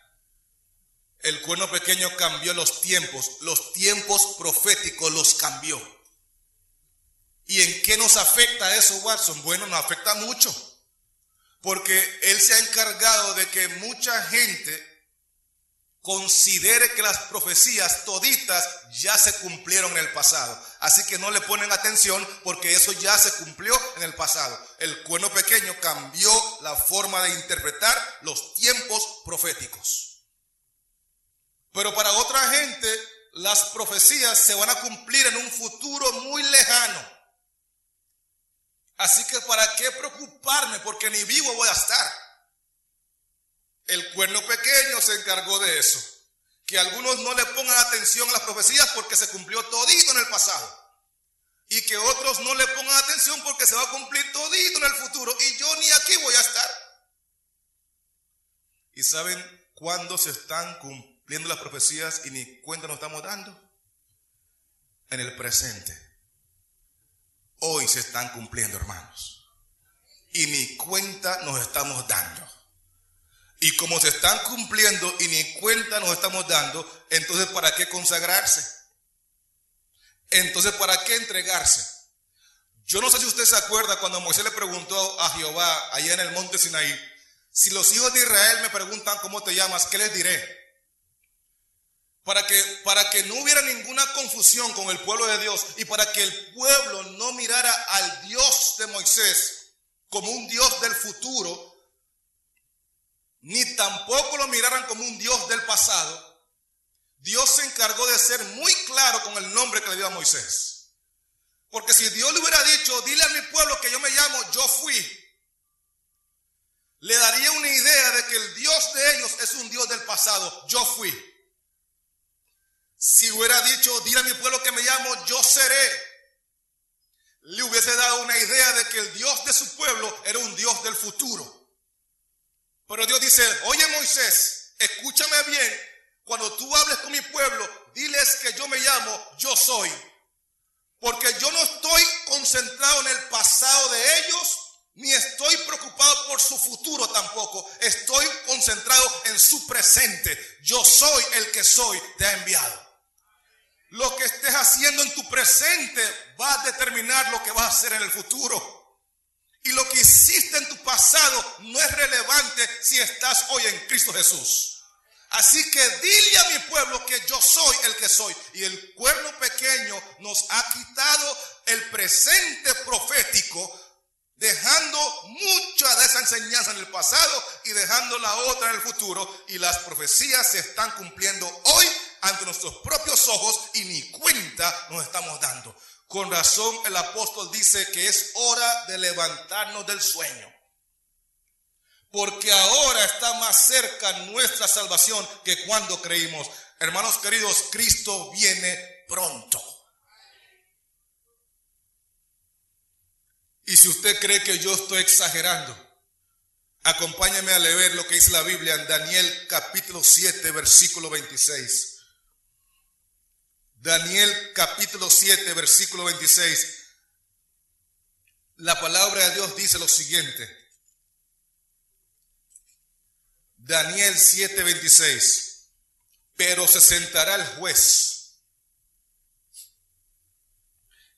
El cuerno pequeño cambió los tiempos proféticos los cambió. ¿Y en qué nos afecta eso, Watson? Bueno, nos afecta mucho, porque él se ha encargado de que mucha gente considere que las profecías toditas ya se cumplieron en el pasado. Así que no le ponen atención porque eso ya se cumplió en el pasado. El cuerno pequeño cambió la forma de interpretar los tiempos proféticos. Pero para otra gente, las profecías se van a cumplir en un futuro muy lejano. Así que ¿para qué preocuparme? Porque ni vivo voy a estar. El cuerno pequeño se encargó de eso. Que algunos no le pongan atención a las profecías porque se cumplió todito en el pasado. Y que otros no le pongan atención porque se va a cumplir todito en el futuro. Y yo ni aquí voy a estar. ¿Y saben cuándo se están cumpliendo las profecías y ni cuenta nos estamos dando? En el presente. Hoy se están cumpliendo, hermanos. Y ni cuenta nos estamos dando. Y como se están cumpliendo y ni cuenta nos estamos dando, entonces ¿para qué consagrarse? Entonces ¿para qué entregarse? Yo no sé si usted se acuerda cuando Moisés le preguntó a Jehová allá en el monte Sinaí: si los hijos de Israel me preguntan cómo te llamas, ¿qué les diré? Para que no hubiera ninguna confusión con el pueblo de Dios y para que el pueblo no mirara al Dios de Moisés como un Dios del futuro, ni tampoco lo miraran como un Dios del pasado, Dios se encargó de ser muy claro con el nombre que le dio a Moisés. Porque si Dios le hubiera dicho: dile a mi pueblo que yo me llamo Yo Fui, le daría una idea de que el Dios de ellos es un Dios del pasado. Yo fui. Si hubiera dicho: dile a mi pueblo que me llamo Yo Seré, le hubiese dado una idea de que el Dios de su pueblo era un Dios del futuro. Pero Dios dice: oye Moisés, escúchame bien, cuando tú hables con mi pueblo, diles que yo me llamo Yo Soy. Porque yo no estoy concentrado en el pasado de ellos, ni estoy preocupado por su futuro tampoco. Estoy concentrado en su presente. Yo soy el que soy, te ha enviado. Lo que estés haciendo en tu presente va a determinar lo que vas a hacer en el futuro. Y lo que hiciste en tu pasado no es relevante si estás hoy en Cristo Jesús. Así que dile a mi pueblo que yo soy el que soy. Y el cuerno pequeño nos ha quitado el presente profético, dejando mucha de esa enseñanza en el pasado y dejando la otra en el futuro. Y las profecías se están cumpliendo hoy ante nuestros propios ojos y ni cuenta nos estamos dando. Con razón el apóstol dice que es hora de levantarnos del sueño, porque ahora está más cerca nuestra salvación que cuando creímos. Hermanos queridos, Cristo viene pronto. Y si usted cree que yo estoy exagerando, acompáñame a leer lo que dice la Biblia en Daniel capítulo 7, versículo 26. Daniel capítulo 7, versículo 26. La palabra de Dios dice lo siguiente. Daniel 7, 26. Pero se sentará el juez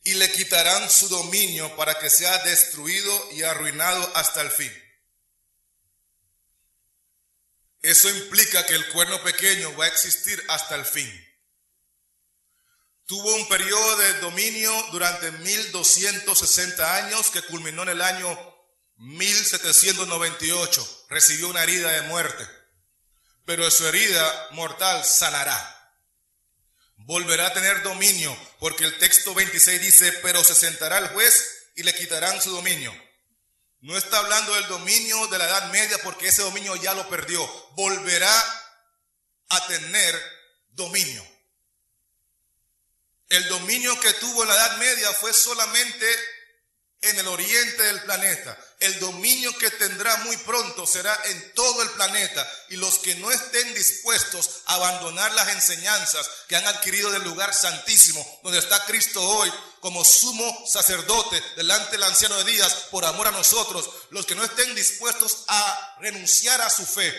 y le quitarán su dominio para que sea destruido y arruinado hasta el fin. Eso implica que el cuerno pequeño va a existir hasta el fin. Tuvo un periodo de dominio durante 1260 años que culminó en el año 1798. Recibió una herida de muerte, pero de su herida mortal sanará. Volverá a tener dominio, porque el texto 26 dice: pero se sentará el juez y le quitarán su dominio. No está hablando del dominio de la Edad Media, porque ese dominio ya lo perdió. Volverá a tener dominio. El dominio que tuvo en la Edad Media fue solamente en el oriente del planeta. El dominio que tendrá muy pronto será en todo el planeta, y los que no estén dispuestos a abandonar las enseñanzas que han adquirido del lugar santísimo, donde está Cristo hoy como sumo sacerdote delante del anciano de días por amor a nosotros, los que no estén dispuestos a renunciar a su fe,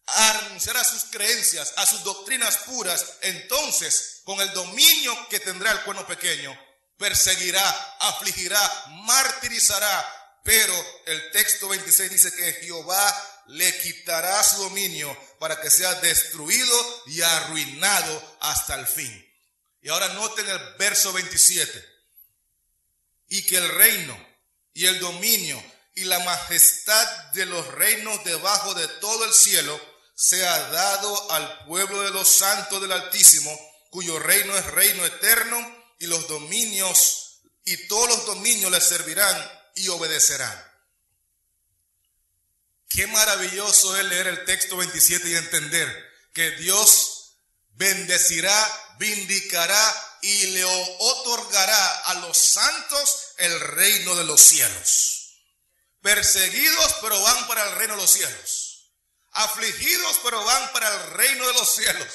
a renunciar a sus creencias, a sus doctrinas puras, entonces con el dominio que tendrá el cuerno pequeño, perseguirá, afligirá, martirizará. Pero el texto 26 dice que Jehová le quitará su dominio para que sea destruido y arruinado hasta el fin. Y ahora noten el verso 27. Y que el reino y el dominio y la majestad de los reinos debajo de todo el cielo sea dado al pueblo de los santos del Altísimo, cuyo reino es reino eterno, y los dominios y todos los dominios le servirán y obedecerán. Qué maravilloso es leer el texto 27 y entender que Dios bendecirá, vindicará y le otorgará a los santos el reino de los cielos. Perseguidos, pero van para el reino de los cielos. Afligidos, pero van para el reino de los cielos.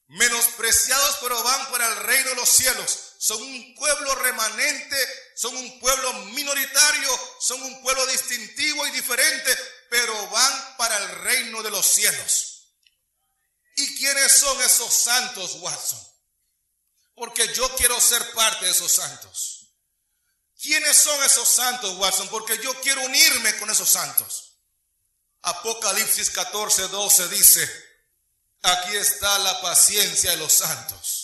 Menospreciados, pero van para el reino de los cielos. Son un pueblo remanente, son un pueblo minoritario, son un pueblo distintivo y diferente, pero van para el reino de los cielos. ¿Y quiénes son esos santos, Watson? Porque yo quiero ser parte de esos santos. ¿Quiénes son esos santos, Watson? Porque yo quiero unirme con esos santos. Apocalipsis 14:12 dice: aquí está la paciencia de los santos.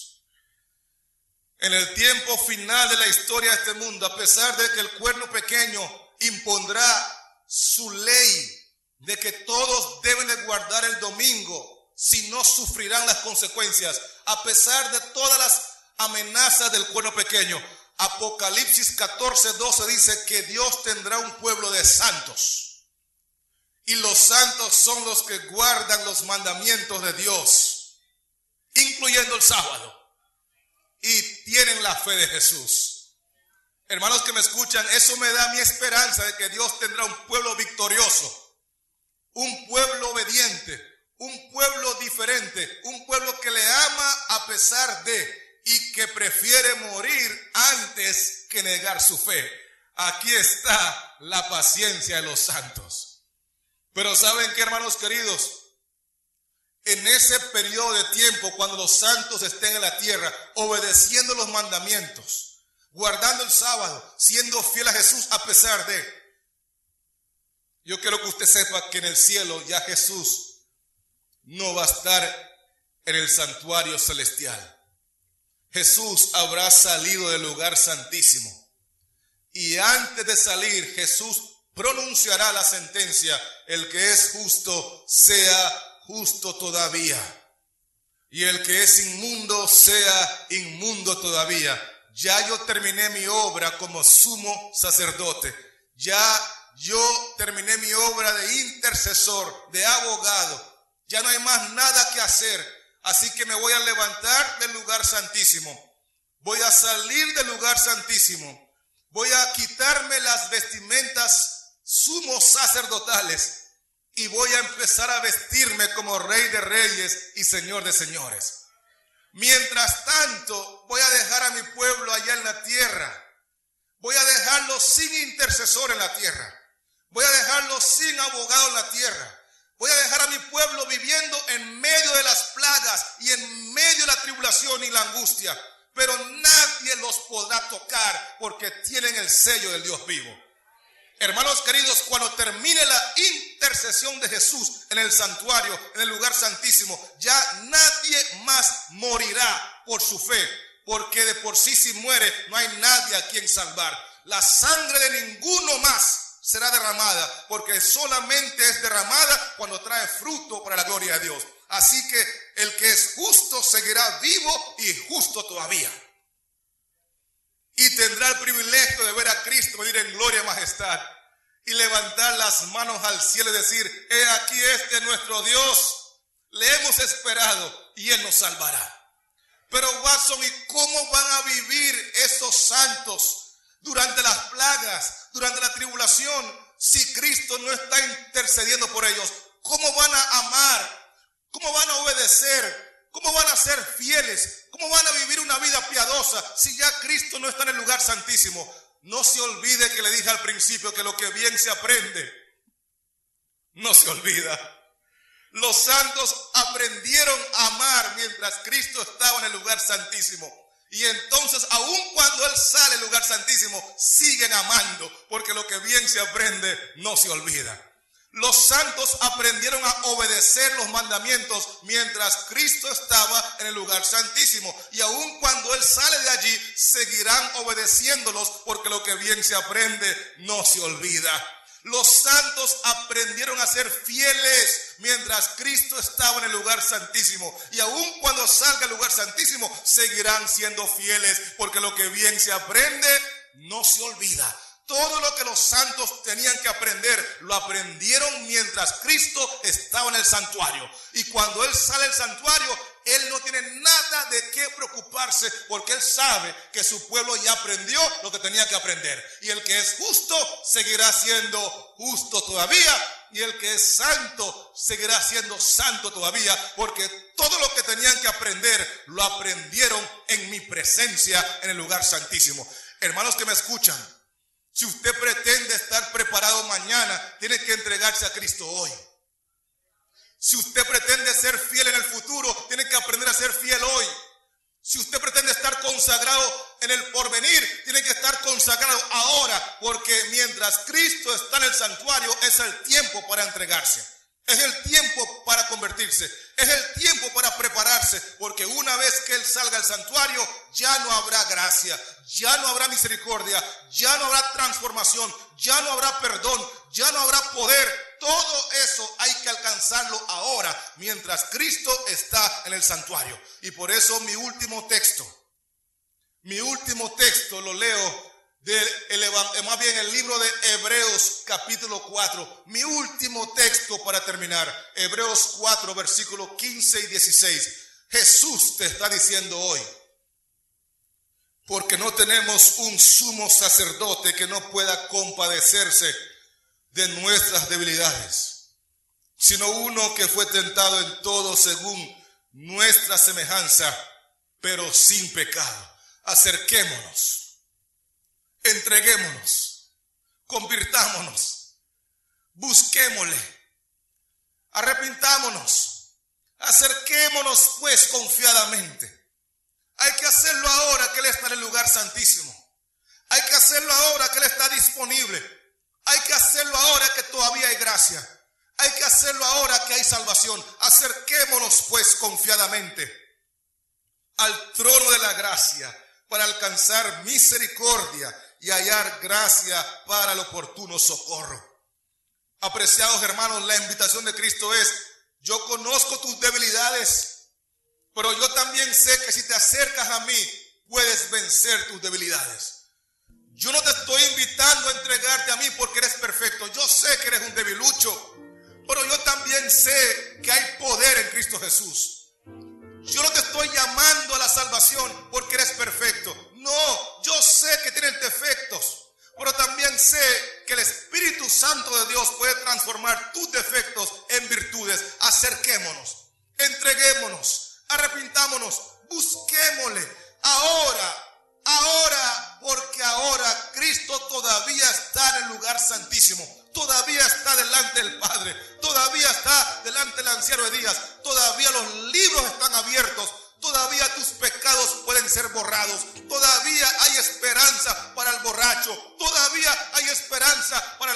En el tiempo final de la historia de este mundo, a pesar de que el cuerno pequeño impondrá su ley de que todos deben de guardar el domingo, si no sufrirán las consecuencias, a pesar de todas las amenazas del cuerno pequeño, Apocalipsis 14:12 dice que Dios tendrá un pueblo de santos. Y los santos son los que guardan los mandamientos de Dios, incluyendo el sábado, y tienen la fe de Jesús. Hermanos que me escuchan, eso me da mi esperanza de que Dios tendrá un pueblo victorioso, un pueblo obediente, un pueblo diferente, un pueblo que le ama a pesar de, y que prefiere morir antes que negar su fe. Aquí está la paciencia de los santos. Pero ¿saben qué, hermanos queridos? En ese periodo de tiempo, cuando los santos estén en la tierra, obedeciendo los mandamientos, guardando el sábado, siendo fiel a Jesús a pesar de, yo quiero que usted sepa que en el cielo ya Jesús no va a estar en el santuario celestial. Jesús habrá salido del lugar santísimo. Y antes de salir, Jesús pronunciará la sentencia: el que es justo sea justo todavía, y el que es inmundo sea inmundo todavía. Ya yo terminé mi obra como sumo sacerdote. Ya yo terminé mi obra de intercesor, de abogado. Ya no hay más nada que hacer. Así que me voy a levantar del lugar santísimo. Voy a salir del lugar santísimo. Voy a quitarme las vestimentas sumos sacerdotales y voy a empezar a vestirme como Rey de Reyes y Señor de Señores. Mientras tanto, voy a dejar a mi pueblo allá en la tierra. Voy a dejarlo sin intercesor en la tierra. Voy a dejarlo sin abogado en la tierra. Voy a dejar a mi pueblo viviendo en medio de las plagas y en medio de la tribulación y la angustia. Pero nadie los podrá tocar porque tienen el sello del Dios vivo. Hermanos queridos, cuando termine la intercesión de Jesús en el santuario, en el lugar santísimo, ya nadie más morirá por su fe, porque de por sí si muere no hay nadie a quien salvar. La sangre de ninguno más será derramada, porque solamente es derramada cuando trae fruto para la gloria de Dios. Así que el que es justo seguirá vivo y justo todavía. y tendrá el privilegio de ver a Cristo venir en gloria y majestad y levantar las manos al cielo y decir: he aquí este es nuestro Dios, le hemos esperado y Él nos salvará. Pero Watson, ¿y cómo van a vivir esos santos durante las plagas, durante la tribulación, si Cristo no está intercediendo por ellos? ¿Cómo van a amar? ¿Cómo van a obedecer? ¿Cómo van a ser fieles? ¿Cómo van a vivir una vida piadosa si ya Cristo no está en el lugar santísimo? No se olvide que le dije al principio que lo que bien se aprende no se olvida. Los santos aprendieron a amar mientras Cristo estaba en el lugar santísimo. Y entonces, aun cuando Él sale del lugar santísimo, siguen amando, porque lo que bien se aprende no se olvida. Los santos aprendieron a obedecer los mandamientos mientras Cristo estaba en el lugar santísimo. Y aun cuando Él sale de allí, seguirán obedeciéndolos, porque lo que bien se aprende no se olvida. Los santos aprendieron a ser fieles mientras Cristo estaba en el lugar santísimo. Y aun cuando salga del lugar santísimo, seguirán siendo fieles, porque lo que bien se aprende no se olvida. Todo lo que los santos tenían que aprender, lo aprendieron mientras Cristo estaba en el santuario. Y cuando Él sale del santuario, Él no tiene nada de qué preocuparse, porque Él sabe que su pueblo ya aprendió lo que tenía que aprender. Y el que es justo seguirá siendo justo todavía. Y el que es santo seguirá siendo santo todavía, porque todo lo que tenían que aprender, lo aprendieron en mi presencia en el lugar santísimo. Hermanos que me escuchan, si usted pretende estar preparado mañana, tiene que entregarse a Cristo hoy. Si usted pretende ser fiel en el futuro, tiene que aprender a ser fiel hoy. Si usted pretende estar consagrado en el porvenir, tiene que estar consagrado ahora, porque mientras Cristo está en el santuario, es el tiempo para entregarse. Es el tiempo para convertirse. Es el tiempo para prepararse, porque una vez que Él salga del santuario, ya no habrá gracia, ya no habrá misericordia, ya no habrá transformación, ya no habrá perdón, ya no habrá poder. Todo eso hay que alcanzarlo ahora, mientras Cristo está en el santuario. Y por eso mi último texto lo leo más bien el libro de Hebreos capítulo 4. Mi último texto para terminar, Hebreos 4 versículos 15 y 16. Jesús te está diciendo hoy: porque no tenemos un sumo sacerdote que no pueda compadecerse de nuestras debilidades, sino uno que fue tentado en todo según nuestra semejanza, pero sin pecado. Acerquémonos, entreguémonos, convirtámonos, busquémosle, arrepintámonos, acerquémonos pues confiadamente. Hay que hacerlo ahora que Él está en el lugar santísimo. Hay que hacerlo ahora que Él está disponible. Hay que hacerlo ahora que todavía hay gracia. Hay que hacerlo ahora que hay salvación. Acerquémonos pues confiadamente al trono de la gracia para alcanzar misericordia y hallar gracia para el oportuno socorro. Apreciados hermanos, la invitación de Cristo es: yo conozco tus debilidades, pero yo también sé que si te acercas a mí, puedes vencer tus debilidades. Yo no te estoy invitando a entregarte a mí porque eres perfecto. Yo sé que eres un debilucho, pero yo también sé que hay poder en Cristo Jesús. Yo no te estoy llamando a la salvación porque eres perfecto. No, yo sé que tienes defectos, pero también sé que el Espíritu Santo de Dios puede transformar tus defectos en virtudes. Acerquémonos, entreguémonos, arrepintámonos, busquémosle ahora, porque ahora Cristo todavía está en el lugar santísimo. Todavía está delante del Padre, todavía está delante del anciano de días, todavía los libros están abiertos, todavía tus pecados pueden ser borrados, todavía hay esperanza para el borracho, todavía hay esperanza para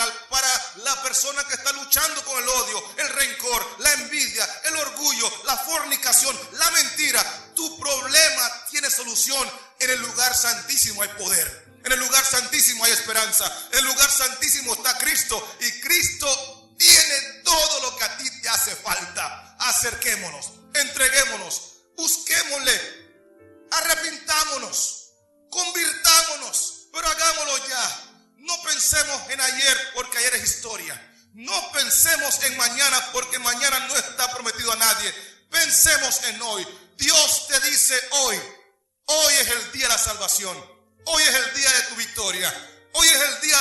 la persona que está luchando con el odio, el rencor, la envidia, el orgullo, la fornicación, la mentira. Tu problema tiene solución. En el lugar santísimo hay poder. En el lugar santísimo hay esperanza. En el lugar santísimo está Cristo. Y Cristo tiene todo lo que a ti te hace falta. Acerquémonos, entreguémonos, busquémosle, arrepintámonos, convirtámonos. hermanos, pero hagámoslo ya. No pensemos en ayer, porque ayer es historia. No pensemos en mañana, porque mañana no está prometido a nadie. Pensemos en hoy. Dios te dice hoy. Hoy es el día de la salvación. Hoy es el día de tu victoria. Hoy es el día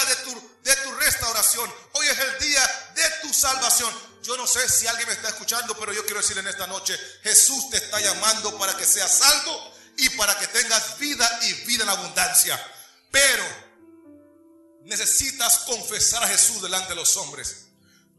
de tu restauración. Hoy es el día de tu salvación. Yo no sé si alguien me está escuchando, pero yo quiero decirle en esta noche, Jesús te está llamando para que seas salvo y para que tengas vida y vida en abundancia. Pero necesitas confesar a Jesús delante de los hombres.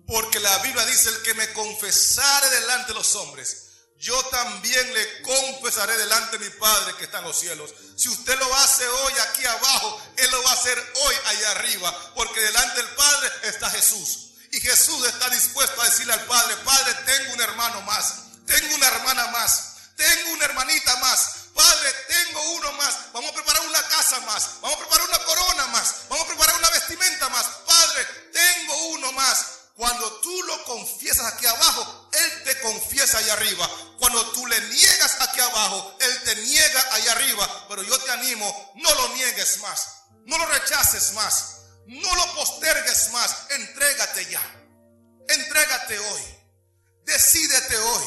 Porque la Biblia dice, el que me confesare delante de los hombres, yo también le confesaré delante de mi Padre que está en los cielos. Si usted lo hace hoy aquí abajo, Él lo va a hacer hoy allá arriba. Porque delante del Padre está Jesús. Y Jesús está dispuesto a decirle al Padre, Padre, tengo un hermano más, tengo una hermana más, tengo una hermanita más. Padre, tengo uno más. Vamos a preparar una casa más. Vamos a preparar una corona más. Vamos a preparar una vestimenta más. Padre, tengo uno más. Cuando tú lo confiesas aquí abajo, Él te confiesa allá arriba. Cuando tú le niegas aquí abajo, Él te niega allá arriba. Pero yo te animo, no lo niegues más. No lo rechaces más. No lo postergues más. Entrégate ya. Entrégate hoy. Decídete hoy.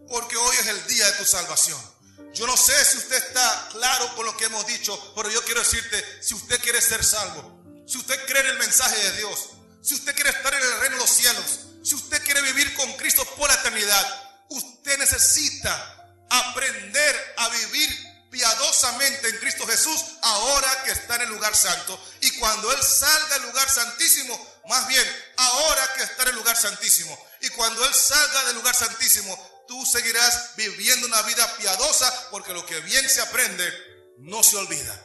Porque hoy es el día de tu salvación. Yo no sé si usted está claro con lo que hemos dicho, pero yo quiero decirte, si usted quiere ser salvo, si usted cree en el mensaje de Dios, si usted quiere estar en el reino de los cielos, si usted quiere vivir con Cristo por la eternidad, usted necesita aprender a vivir piadosamente en Cristo Jesús ahora que está en el lugar santo. Y cuando Él salga del lugar santísimo, más bien, ahora que está en el lugar santísimo, y cuando Él salga del lugar santísimo, tú seguirás viviendo una vida piadosa, porque lo que bien se aprende no se olvida.